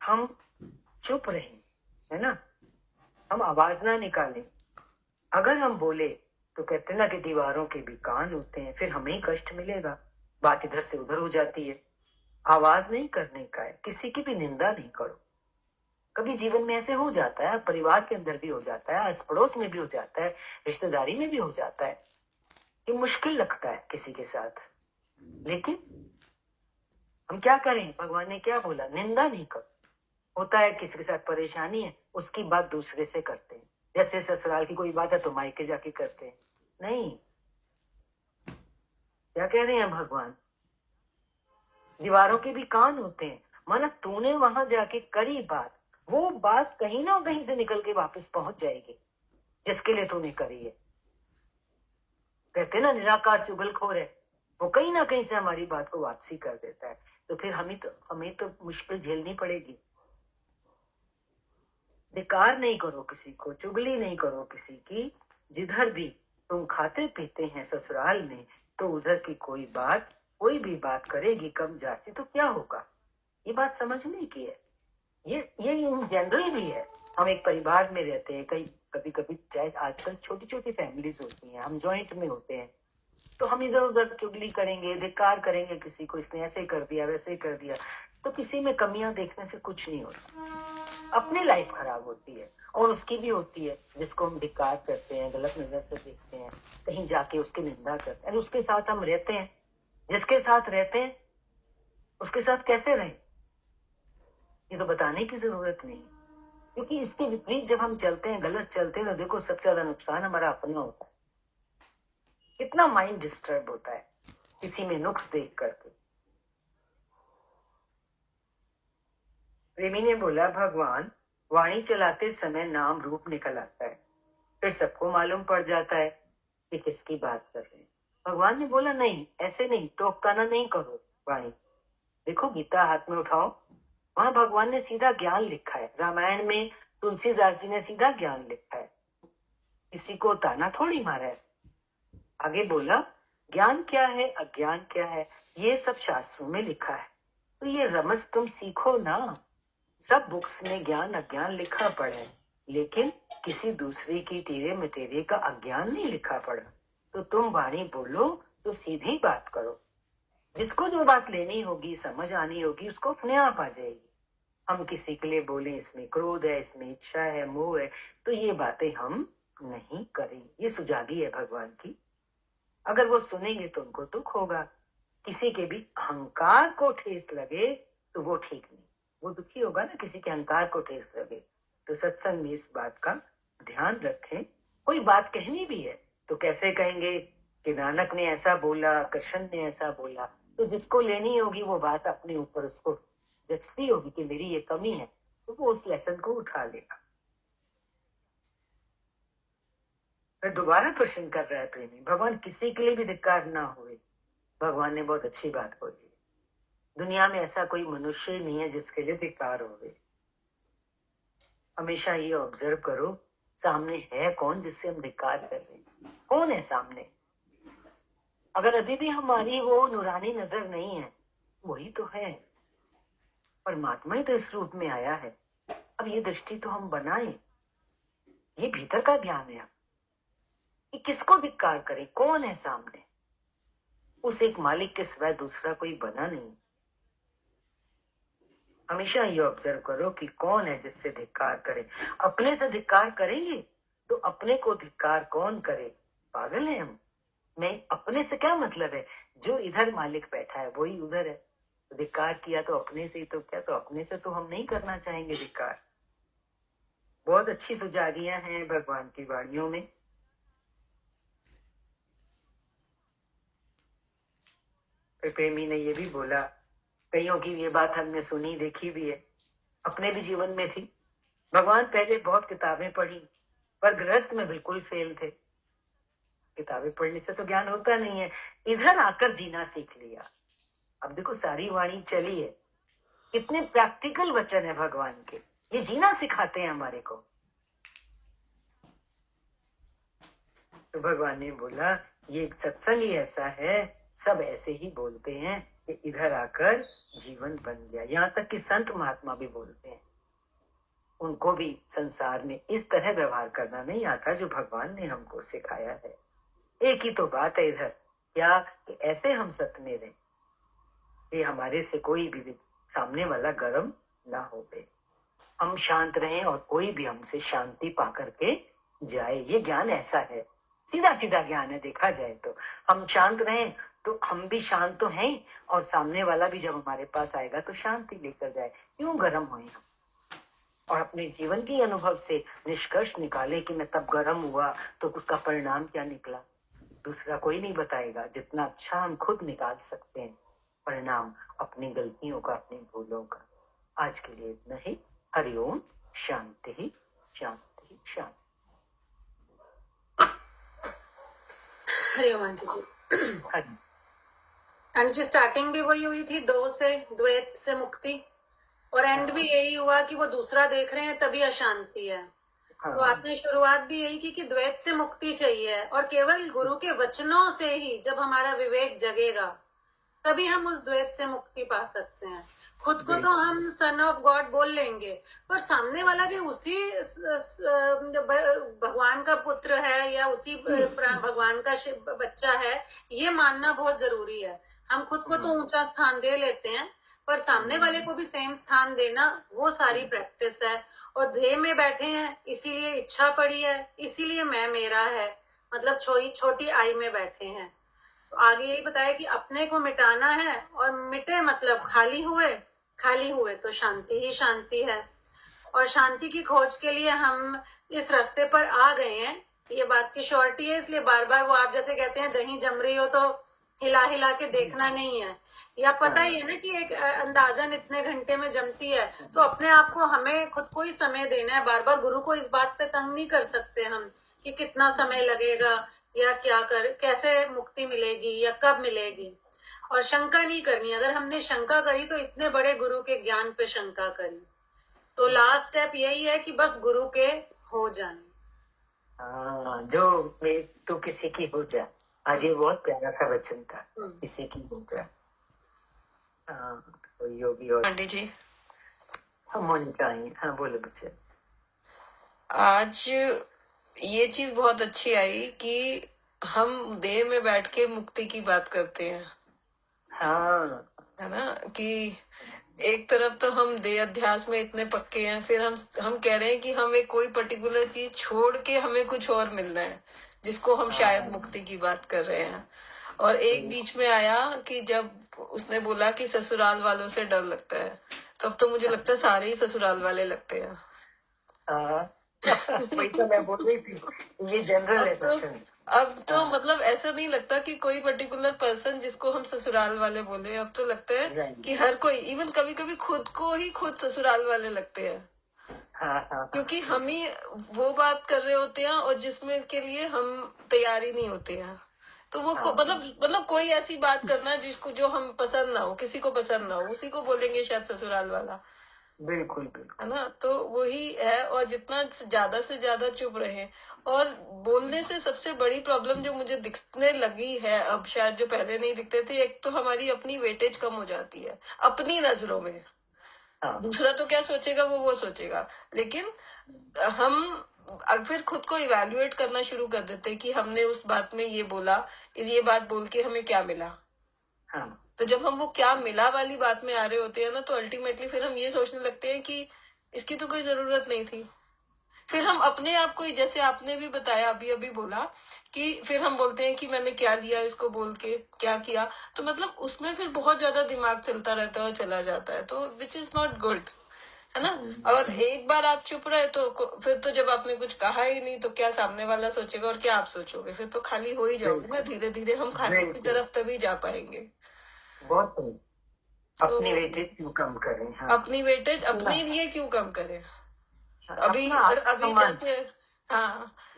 हम चुप रहें, है ना, हम आवाज ना निकालें। अगर हम बोले तो कहते ना कि दीवारों के भी कान होते हैं, फिर हमें ही कष्ट मिलेगा, बात इधर से उधर हो जाती है। आवाज नहीं करने का है, किसी की भी निंदा नहीं करो। कभी जीवन में ऐसे हो जाता है, परिवार के अंदर भी हो जाता है, आस पड़ोस में भी हो जाता है, रिश्तेदारी में भी हो जाता है, कि मुश्किल लगता है किसी के साथ। लेकिन हम क्या करें? भगवान ने क्या बोला? निंदा नहीं करो। होता है किसी के साथ परेशानी है, उसकी बात दूसरे से करते हैं, जैसे ससुराल की कोई बात है तो मायके जाके करते हैं। नहीं, क्या कह रहे हैं भगवान? दीवारों के भी कान होते हैं, माना तूने वहां जाके करी बात, वो बात कहीं ना कहीं से निकल के वापस पहुंच जाएगी जिसके लिए तूने करी है। कहते ना निराकार चुगलखोर है, वो कहीं ना कहीं से हमारी बात को वापसी कर देता है। तो फिर हमें तो मुश्किल झेलनी पड़ेगी। बेकार नहीं करो किसी को, चुगली नहीं करो किसी की। जिधर भी तुम खाते पीते हैं ससुराल में, तो उधर की कोई भी बात करेगी कम जास्ती तो क्या होगा? ये बात समझने की है। ये इन जनरल भी है। हम एक परिवार में रहते हैं, कभी कभी चाहे आजकल छोटी छोटी फैमिलीज होती हैं, हम जॉइंट में होते हैं, तो हम इधर उधर चुगली करेंगे, धिक्कार करेंगे किसी को, इसने ऐसे कर दिया, वैसे कर दिया। तो किसी में कमियां देखने से कुछ नहीं होता, अपनी लाइफ खराब होती है और उसकी भी होती है, जिसको हम धिक्कार करते हैं, गलत नजर से देखते हैं, कहीं जाके उसकी निंदा करते हैं, उसके साथ हम रहते हैं। जिसके साथ रहते हैं उसके साथ कैसे रहें, ये तो बताने की जरूरत नहीं, क्योंकि इसके विपरीत जब हम चलते हैं, गलत चलते हैं, तो देखो सबसे ज्यादा नुकसान हमारा अपना होता है। कितना माइंड डिस्टर्ब होता है किसी में नुक्स देख करके। प्रेमी ने बोला, भगवान वाणी चलाते समय नाम रूप निकल आता है, फिर सबको मालूम पड़ जाता है कि किसकी बात कर रहे हैं। भगवान ने बोला, नहीं ऐसे नहीं, टोकताना नहीं करो वाणी। देखो गीता हाथ में उठाओ, वहां भगवान ने सीधा ज्ञान लिखा है। रामायण में तुलसीदास जी ने सीधा ज्ञान लिखा है, किसी को ताना थोड़ी मारा है। आगे बोला, ज्ञान क्या है, अज्ञान क्या है, ये सब शास्त्रों में लिखा है, तो ये रमज तुम सीखो ना। सब बुक्स में ज्ञान अज्ञान लिखा पड़ा है, लेकिन किसी दूसरे की टेढ़े मटेरे का अज्ञान नहीं लिखा पड़ा। तो तुम वाणी बोलो तो सीधी बात करो, जिसको जो बात लेनी होगी, समझ आनी होगी, उसको अपने आप आ जाएगी। हम किसी के लिए बोले इसमें क्रोध है, इसमें इच्छा है, मोह है, तो ये बातें हम नहीं करें। ये सुजागी है भगवान की। अगर वो सुनेंगे तो उनको दुख होगा। किसी के भी अहंकार को ठेस लगे तो वो ठीक नहीं, वो दुखी होगा ना। किसी के अहंकार को ठेस लगे तो सत्संग में इस बात का ध्यान रखें। कोई बात कहनी भी है तो कैसे कहेंगे कि नानक ने ऐसा बोला, कृष्ण ने ऐसा बोला, तो जिसको लेनी होगी वो बात अपने ऊपर उसको जचती होगी कि मेरी ये कमी है, तो वो उस लेसन को उठा लेगा। फिर दोबारा प्रश्न कर रहा है प्रेमी, भगवान किसी के लिए भी धिक्कार ना हुए। भगवान ने बहुत अच्छी बात बोली, दुनिया में ऐसा कोई मनुष्य नहीं है जिसके लिए धिक्कार होवे। हमेशा ये ऑब्जर्व करो, सामने है कौन जिससे हम धिक्कार कर रहे हैं? कौन है सामने? अगर अभी भी हमारी वो नूरानी नजर नहीं है, वही तो है, परमात्मा ही तो इस रूप में आया है। अब ये दृष्टि तो हम बनाए। ये भीतर का ध्यान है कि किसको धिक्कार करें, कौन है सामने। उस एक मालिक के सिवाय दूसरा कोई बना नहीं। हमेशा ये ऑब्जर्व करो कि कौन है जिससे धिक्कार करे। अपने से धिक्कार करेंगे तो अपने को धिक्कार कौन करे? पागल है हम। मैं अपने से क्या मतलब है? जो इधर मालिक बैठा है वही उधर है। तो धिक्कार किया तो अपने से ही, तो क्या, तो अपने से तो हम नहीं करना चाहेंगे धिक्कार। बहुत अच्छी सुजागियां हैं भगवान की वाणियों में। फिर प्रेमी ने ये भी बोला, कईयों की ये बात हमने सुनी देखी भी है, अपने भी जीवन में थी। भगवान पहले बहुत किताबें पढ़ी पर गृहस्थ में बिल्कुल फेल थे। किताबें पढ़ने से तो ज्ञान होता नहीं है, इधर आकर जीना सीख लिया। अब देखो सारी वाणी चली है, कितने प्रैक्टिकल वचन है भगवान के, ये जीना सिखाते हैं हमारे को। तो भगवान ने बोला ये सत्संग ही ऐसा है, सब ऐसे ही बोलते हैं कि इधर आकर जीवन बन गया। यहाँ तक कि संत महात्मा भी बोलते हैं, उनको भी संसार में इस तरह व्यवहार करना नहीं आता जो भगवान ने हमको सिखाया है। एक ही तो बात है इधर, क्या कि ऐसे हम सत में रहे कि हमारे से कोई भी सामने वाला गर्म ना हो गए, हम शांत रहें और कोई भी हमसे शांति पा करके जाए। ये ज्ञान ऐसा है, सीधा सीधा ज्ञान है। देखा जाए तो हम शांत रहें तो हम भी शांत तो हैं, और सामने वाला भी जब हमारे पास आएगा तो शांति लेकर जाए। क्यों गर्म हुए हम? और अपने जीवन के अनुभव से निष्कर्ष निकाले कि मैं तब गर्म हुआ तो उसका परिणाम क्या निकला, दूसरा कोई नहीं बताएगा। जितना अच्छा हम खुद निकाल सकते हैं परिणाम, अपनी गलतियों का, अपनी भूलों का। आज के लिए इतना ही। हरिओम। शांति शांति शांति। हरिओम आंटी जी। हरि आंटी जी स्टार्टिंग भी वही हुई थी, दो से द्वैत से मुक्ति, और एंड भी यही हुआ कि वो दूसरा देख रहे हैं तभी अशांति है। तो आपने शुरुआत भी यही की कि द्वैत से मुक्ति चाहिए, और केवल गुरु के वचनों से ही जब हमारा विवेक जगेगा तभी हम उस द्वैत से मुक्ति पा सकते हैं। खुद को तो हम सन ऑफ गॉड बोल लेंगे, पर सामने वाला भी उसी भगवान का पुत्र है या उसी भगवान का बच्चा है, ये मानना बहुत जरूरी है। हम खुद को तो ऊंचा स्थान दे लेते हैं, पर सामने वाले को भी सेम स्थान देना, वो सारी प्रैक्टिस है। और ध्येय में बैठे हैं इसीलिए इच्छा पड़ी है, इसीलिए मैं मेरा है, मतलब छोटी आई में बैठे हैं। तो आगे यही बताया कि अपने को मिटाना है, और मिटे मतलब खाली हुए तो शांति ही शांति है। और शांति की खोज के लिए हम इस रास्ते पर आ गए हैं, ये बात की श्योरिटी है। इसलिए बार बार वो आप जैसे कहते हैं दही जम रही हो तो हिला हिला के देखना नहीं है, या पता ही है ना कि एक अंदाजन इतने घंटे में जमती है। तो अपने आप को, हमें खुद को ही समय देना है। बार बार गुरु को इस बात पे तंग नहीं कर सकते हम कि कितना समय लगेगा या कैसे मुक्ति मिलेगी या कब मिलेगी। और शंका नहीं करनी, अगर हमने शंका करी तो इतने बड़े गुरु के ज्ञान पे शंका करी। तो लास्ट स्टेप यही है कि बस गुरु के हो जाने। जो तू किसी की हो जा, आज ये बहुत प्यारा का वचन था, किसी की हो जा। तो योगी और पंडित जी, मोनिका आई। हाँ बोलो बच्चे। आज ये चीज बहुत अच्छी आई कि हम देह में बैठ के मुक्ति की बात करते हैं, हाँ है ना, कि एक तरफ तो हम देह अध्यास में इतने पक्के हैं, फिर हम कह रहे हैं कि हमें कोई पर्टिकुलर चीज छोड़ के हमें कुछ और मिलना है, जिसको हम शायद मुक्ति की बात कर रहे हैं। और एक बीच में आया कि जब उसने बोला कि ससुराल वालों से डर लगता है, तब तो मुझे लगता है सारे ही ससुराल वाले लगते हैं। वही तो मैं बोल रही थी, ये जनरल है क्वेश्चन। अब तो मतलब ऐसा नहीं लगता कि कोई पर्टिकुलर पर्सन जिसको हम ससुराल वाले बोले, अब तो लगता है कि हर कोई, इवन कभी कभी खुद को ही खुद ससुराल वाले लगते हैं। क्योंकि हम ही वो बात कर रहे होते हैं और जिसमें के लिए हम तैयार ही नहीं होते हैं। तो वो मतलब कोई ऐसी बात करना जिसको जो हम पसंद ना हो, किसी को पसंद ना हो, उसी को बोलेंगे शायद ससुराल वाला। बिल्कुल है ना, तो वही है। और जितना ज्यादा से ज्यादा चुप रहे। और बोलने से सबसे बड़ी प्रॉब्लम जो मुझे दिखने लगी है अब, शायद जो पहले नहीं दिखते थे, एक तो हमारी अपनी वेटेज कम हो जाती है अपनी नजरों में। दूसरा तो क्या सोचेगा वो सोचेगा, लेकिन हम फिर खुद को इवैल्यूएट करना शुरू कर देते हैं कि हमने उस बात में ये बोला, ये बात बोल के हमें क्या मिला। तो जब हम वो क्या मिला वाली बात में आ रहे होते हैं ना, तो अल्टीमेटली फिर हम ये सोचने लगते हैं कि इसकी तो कोई जरूरत नहीं थी। फिर हम अपने आप को ही, जैसे आपने भी बताया अभी अभी बोला कि फिर हम बोलते हैं कि मैंने क्या दिया इसको बोल के, क्या किया। तो मतलब उसमें फिर बहुत ज्यादा दिमाग चलता रहता है और चला जाता है, तो विच इज नॉट गुड, है ना। और एक बार आप चुप रहे तो फिर तो जब आपने कुछ कहा ही नहीं तो क्या सामने वाला सोचेगा और क्या आप सोचोगे, फिर तो खाली हो ही जाओगे ना। धीरे धीरे हम खाली की तरफ तभी जा पाएंगे। बहुत अपनी वेटेज क्यों कम करें। अपनी वेटेज अपने लिए क्यों कम करें। अभी जैसे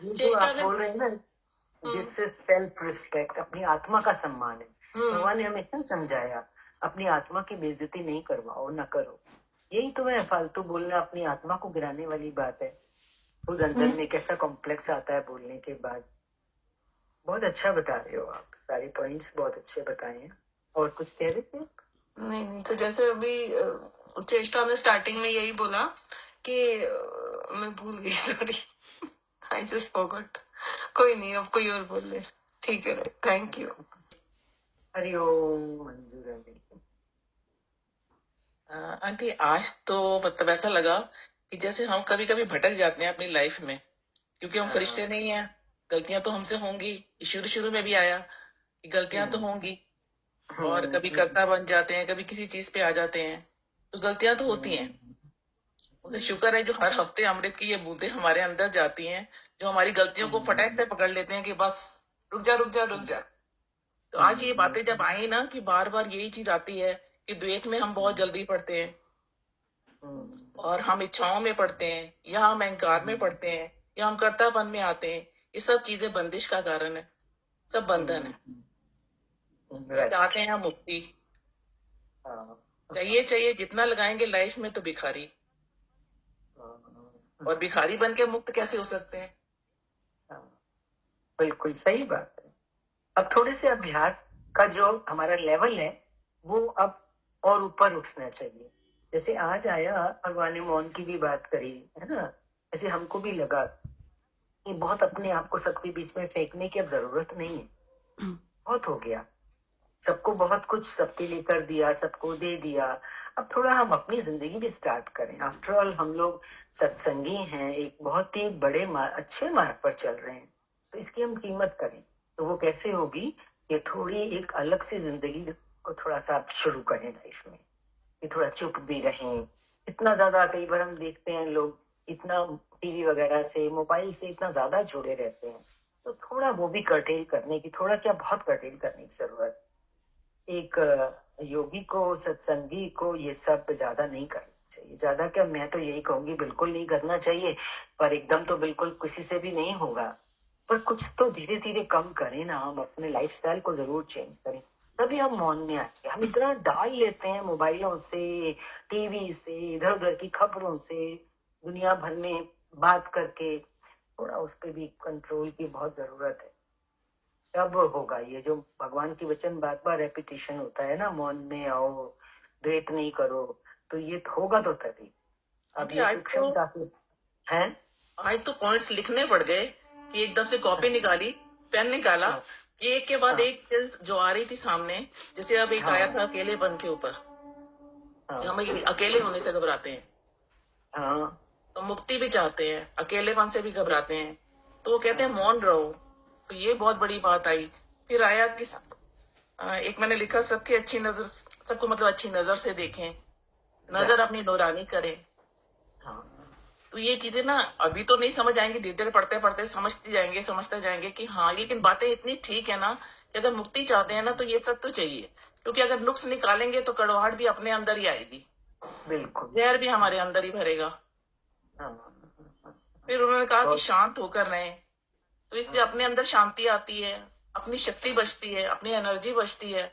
जो आप बोल रहे हैं ना, जिससे सेल्फ रिस्पेक्ट, अपनी आत्मा का सम्मान है। भगवान ने हमें इतना समझाया, अपनी आत्मा की बेइज्जती नहीं करवाओ, ना करो। यही तो है, फालतू बोलना अपनी आत्मा को गिराने वाली बात है। खुद अंदर में कैसा कॉम्प्लेक्स आता है बोलने के बाद। बहुत अच्छा बता रहे हो आप, सारे पॉइंट्स बहुत अच्छे बताए हैं। और कुछ कह रहे थे? नहीं, तो जैसे अभी चेष्टा ने स्टार्टिंग में यही बोला कि मैं भूल गई, सॉरी, आई जस्ट फॉरगॉट। कोई नहीं, अब कोई और बोल ले। ठीक है, thank you. Hariom Manjura ji. Aunty, आज तो मतलब ऐसा लगा कि जैसे हम कभी कभी भटक जाते हैं अपनी लाइफ में, क्योंकि हम फरिश्ते नहीं हैं। गलतियां तो हमसे होंगी, शुरू शुरू में भी आया कि गलतियां तो होंगी, और कभी कर्ता बन जाते हैं, कभी किसी चीज पे आ जाते हैं, तो गलतियां तो होती हैं। मुझे शुक्र है जो हर हफ्ते अमृत की ये बूंदें हमारे अंदर जाती हैं, जो हमारी गलतियों को फटाक से पकड़ लेते हैं कि बस रुक जा रुक जा रुक जा। तो आज ये बातें जब आई ना कि बार बार यही चीज आती है कि द्वैत में हम बहुत जल्दी पड़ते हैं, और हम इच्छाओं में पड़ते हैं, या हम अहंकार में पड़ते हैं, या हम कर्तापन में आते हैं। ये सब चीजें बंदिश का कारण है, सब बंधन है। चाहते हैं मुक्ति, चाहिए जितना लगाएंगे लाइफ में तो भिखारी, और भिखारी बन के मुक्त कैसे हो सकते हैं। बिल्कुल सही बात है। अब थोड़े से अभ्यास का जो हमारा लेवल है वो अब और ऊपर उठना चाहिए। जैसे आज आया, भगवान ने मौन की भी बात करी, है ना। ऐसे हमको भी लगा कि बहुत अपने आप को सबके बीच में फेंकने की अब जरूरत नहीं है, बहुत हो गया। सबको बहुत कुछ सबके लिए कर दिया, सबको दे दिया। अब थोड़ा हम अपनी जिंदगी भी स्टार्ट करें। आफ्टर ऑल हम लोग सत्संगी हैं, एक बहुत ही बड़े अच्छे मार्ग पर चल रहे हैं, तो इसकी हम कीमत करें। तो वो कैसे होगी, ये थोड़ी एक अलग सी जिंदगी को थोड़ा सा शुरू करें लाइफ में, कि थोड़ा चुप भी रहें। इतना ज्यादा कई बार हम देखते हैं लोग इतना टीवी वगैरह से, मोबाइल से इतना ज्यादा जुड़े रहते हैं, तो थोड़ा वो भी कर्टेल करने की, थोड़ा क्या बहुत कर्टेल करने की जरूरत। एक योगी को, सत्संगी को ये सब ज्यादा नहीं करना चाहिए। ज्यादा क्या, मैं तो यही कहूंगी बिल्कुल नहीं करना चाहिए, पर एकदम तो बिल्कुल किसी से भी नहीं होगा। पर कुछ तो धीरे धीरे कम करें ना, हम अपने लाइफस्टाइल को जरूर चेंज करें, तभी हम मौन में आएंगे। हम इतना डाल लेते हैं मोबाइलों से, टीवी से, इधर उधर की खबरों से, दुनिया भर में बात करके। थोड़ा उस पर भी कंट्रोल की बहुत जरूरत है। तब होगा ये जो भगवान की वचन बार बार रेपिटेशन होता है ना, मौन में आओ, द्वेत नहीं करो, तो ये होगा तो तभी। अब ये शिक्षण काफी है। आज तो पॉइंट्स लिखने पड़ गए कि एकदम से कॉपी निकाली, पेन निकाला, एक के बाद एक चीज जो आ रही थी सामने, जैसे अब एक आया था अकेलेपन के ऊपर। हाँ हम ये अकेले होने से घबराते हैं, हाँ तो मुक्ति भी चाहते हैं, अकेलेपन से भी घबराते हैं, तो वो कहते हैं मौन रहो। तो ये बहुत बड़ी बात आई। फिर आया कि एक मैंने लिखा, सबकी अच्छी नजर, सबको मतलब अच्छी नजर से देखें, नजर अपनी नौरानी करें। हाँ तो ये चीजें ना अभी तो नहीं समझ आएंगी, धीरे धीरे पढ़ते पढ़ते समझते जाएंगे कि हाँ, लेकिन बातें इतनी ठीक है ना कि अगर मुक्ति चाहते हैं ना तो ये सब तो चाहिए। क्योंकि अगर नुक्स निकालेंगे तो कड़वाहट भी अपने अंदर ही आएगी, बिल्कुल। जहर भी हमारे अंदर ही भरेगा। हाँ फिर उन्होंने कहा कि और शांत होकर रहें, तो इससे अपने अंदर शांति आती है, अपनी शक्ति बचती है, अपनी एनर्जी बचती है।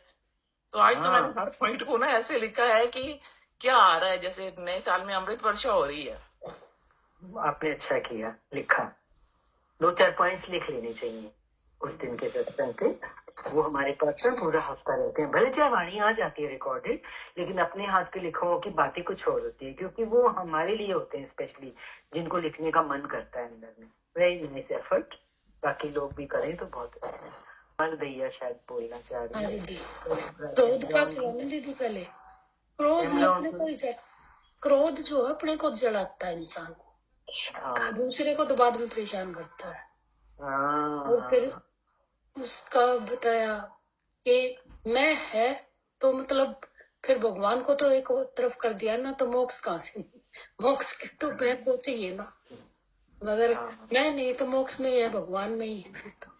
तो आज तो मैंने हाँ हर पॉइंट को ना ऐसे लिखा है कि क्या आ रहा है, जैसे नए साल में अमृत वर्षा हो रही है। आपने अच्छा किया, लिखा। 2-4 पॉइंट्स लिख लेने चाहिए उस दिन के सत्संग के। वो हमारे पास ना पूरा हफ्ता रहते हैं, भले चाहे वाणी आ जाती है रिकॉर्डेड, लेकिन अपने हाथ के लिखो की बातें कुछ और होती है, क्योंकि वो हमारे लिए होते हैं, स्पेशली जिनको लिखने का मन करता है अंदर में। वेरी नाइस एफर्ट, बाकी लोग भी करें तो बहुत अच्छा है। मल दैया शायद बोलना चाह हाँ रही है। दीदी, क्रोध का चलाना दीदी, पहले क्रोध ही अपने को ही क्रोध जो है अपने को जलाता है इंसान को, हाँ दूसरे को तो बाद में परेशान करता है। और फिर हाँ उसका बताया कि मैं है तो मतलब फिर भगवान को तो एक तरफ कर दिया ना, तो मोक्ष कहाँ से? मोक्ष के तो मैं को चाहिए ना, मगर हाँ मैं नहीं तो मोक्ष में ही है, भगवान में ही है। फिर तो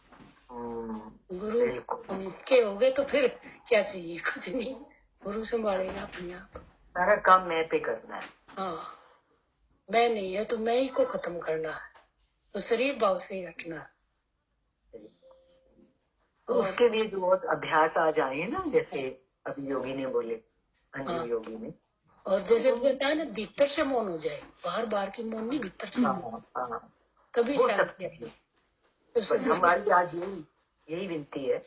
गुरु बिल्कुल। के हो गए तो फिर क्या चाहिए? कुछ नहीं, गुरु संभालेगा अपने आप। सारा काम मैं पे करना है। हाँ, मैं नहीं है तो मैं ही को खत्म करना है, तो शरीर भाव से ही हटना है। तो और उसके लिए जो बहुत अभ्यास आ जाए ना, जैसे अभी योगी ने बोले, अंजू हाँ, योगी ने, और जैसे कहता है ना, भीतर से मौन हो जाए, बाहर बाहर की मौन नहीं, भीतर से मौन हो जाए, हाँ, तभी वो सब शांति चाहिए। आती है। बस हमारी आज यही विनती है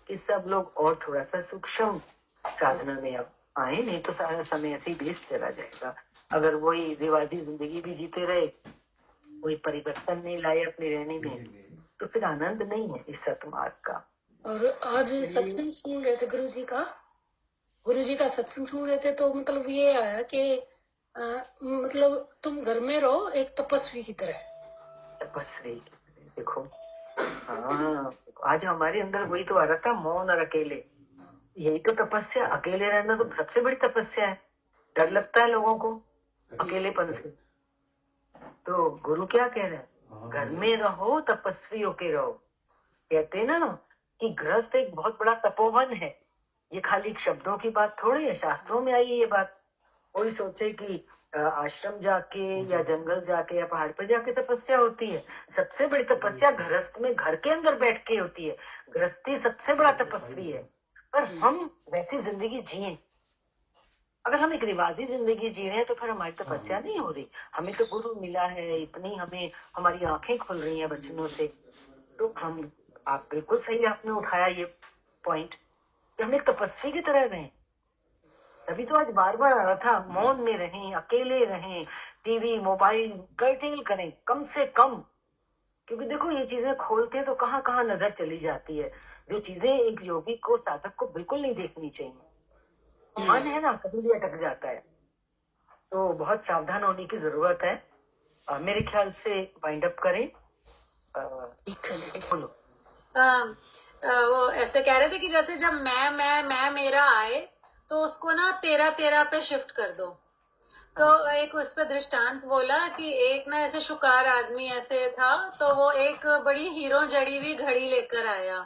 कि सब लोग और थोड़ा सा सूक्ष्म साधना में अब आए, नहीं तो सारा समय ऐसे ही वेस्ट चला जाएगा। अगर वही रिवाजी जिंदगी भी जीते रहे, कोई परिवर्तन नहीं लाए अपने रहने में, तो फिर आनंद नहीं है इस सतमार्ग का। और आज सत्संग सुन रहे थे गुरु जी का सत्संग सुन रहे थे, तो मतलब ये आया कि मतलब तुम घर में रहो एक तपस्वी की तरह। तपस्वी देखो, हाँ आज हमारे अंदर वही तो आ रहा था, मौन और अकेले। यही तो तपस्या, अकेले रहना तो सबसे बड़ी तपस्या है। डर लगता है लोगों को अकेलेपन से, तो गुरु क्या कह रहे हैं, घर में रहो तपस्वी होके रहो। कहते हैं ना कि गृहस्थ एक बहुत बड़ा तपोवन है। ये खाली शब्दों की बात थोड़ी है, शास्त्रों में आई है ये बात। कोई सोचे कि आश्रम जाके या जंगल जाके या पहाड़ पर जाके तपस्या होती है। सबसे बड़ी तपस्या गृहस्थ में, घर के अंदर बैठ के होती है। गृहस्थी सबसे बड़ा तपस्वी है। पर हम वैसी जिंदगी जिए, अगर हम एक रिवाजी जिंदगी जी रहे हैं तो फिर हमारी तपस्या नहीं हो रही। हमें तो गुरु मिला है, इतनी हमें हमारी आंखें खुल रही हैं वचनों से, तो हम, आप बिल्कुल सही आपने उठाया ये पॉइंट कि हम एक तपस्वी की तरह रहें। तभी तो आज बार बार आ रहा था, मौन में रहें, अकेले रहें, टीवी मोबाइल कर्टेल करें कम से कम। क्योंकि देखो ये चीजें खोलते हैं तो कहाँ कहाँ नजर चली जाती है, जो चीजें एक योगी को, साधक को बिल्कुल नहीं देखनी चाहिए। मन है ना, कभी भी अटक जाता है, तो बहुत सावधान होने की जरूरत है। मेरे ख्याल से वाइंड अप करें। बोलो। वो ऐसे कह रहे थे कि जैसे जब मैं मेरा आए तो उसको ना तेरा तेरा पे शिफ्ट कर दो। तो एक उस पे दृष्टांत बोला कि एक ना ऐसे शुकार आदमी ऐसे था, तो वो एक बड़ी हीरो जड़ी हुई घड़ी लेकर आया।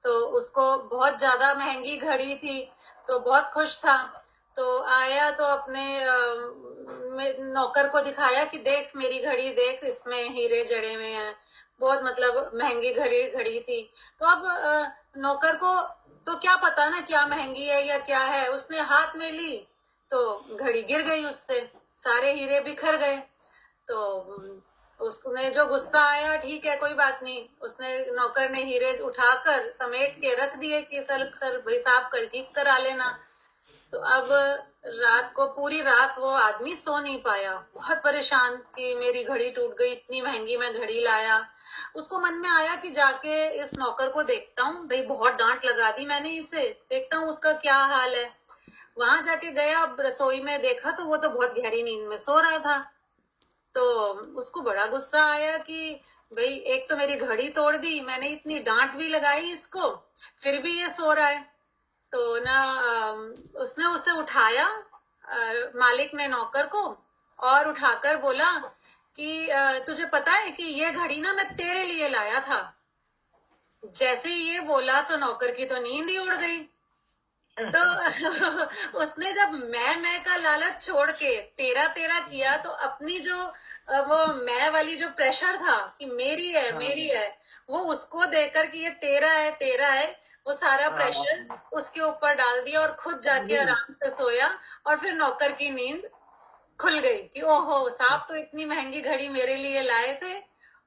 तो उसको बहुत ज्यादा महंगी घड़ी थी, तो बहुत खुश था। तो आया तो अपने नौकर को दिखाया कि देख मेरी घड़ी देख, इसमें हीरे जड़े हुए हैं। बहुत मतलब महंगी घड़ी थी। तो अब नौकर को तो क्या पता ना क्या महंगी है या क्या है। उसने हाथ में ली तो घड़ी गिर गई, उससे सारे हीरे बिखर गए। तो उसने जो गुस्सा आया, ठीक है कोई बात नहीं, उसने नौकर ने हीरे उठाकर समेट के रख दिए कि सर हिसाब कल ठीक करा लेना। तो अब रात को पूरी रात वो आदमी सो नहीं पाया, बहुत परेशान कि मेरी घड़ी टूट गई, इतनी महंगी मैं घड़ी लाया। उसको मन में आया कि जाके इस नौकर को देखता हूँ, भाई बहुत डांट लगा दी मैंने इसे, देखता हूँ उसका क्या हाल है। वहां जाके गया, अब रसोई में देखा तो वो तो बहुत गहरी नींद में सो रहा था। तो उसको बड़ा गुस्सा आया कि भाई एक तो मेरी घड़ी तोड़ दी, मैंने इतनी डांट भी लगाई इसको, फिर भी ये सो रहा है। तो ना उसने उसे उठाया, मालिक ने नौकर को, और उठाकर बोला कि तुझे पता है कि ये घड़ी ना मैं तेरे लिए लाया था। जैसे ही ये बोला तो नौकर की तो नींद ही उड़ गई। तो उसने जब मैं का लालच छोड़ के तेरा तेरा किया, तो अपनी जो वो मैं वाली जो प्रेशर था कि मेरी है मेरी है, वो उसको देकर कि ये तेरा है, वो सारा प्रेशर उसके ऊपर डाल दिया और खुद जाके आराम से सोया। और फिर नौकर की नींद खुल गई कि ओहो, साहब तो इतनी महंगी घड़ी मेरे लिए लाए थे,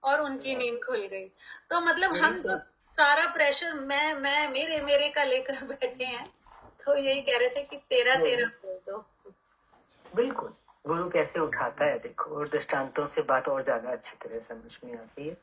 और उनकी नींद खुल गई। तो मतलब हम जो सारा प्रेशर मैं मेरे मेरे का लेकर बैठे हैं, तो यही कह रहे थे कि तेरा तेरा बोल दो। बिल्कुल, गुरु कैसे उठाता है देखो, और दृष्टांतों से बात और ज्यादा अच्छी तरह समझ में आती है।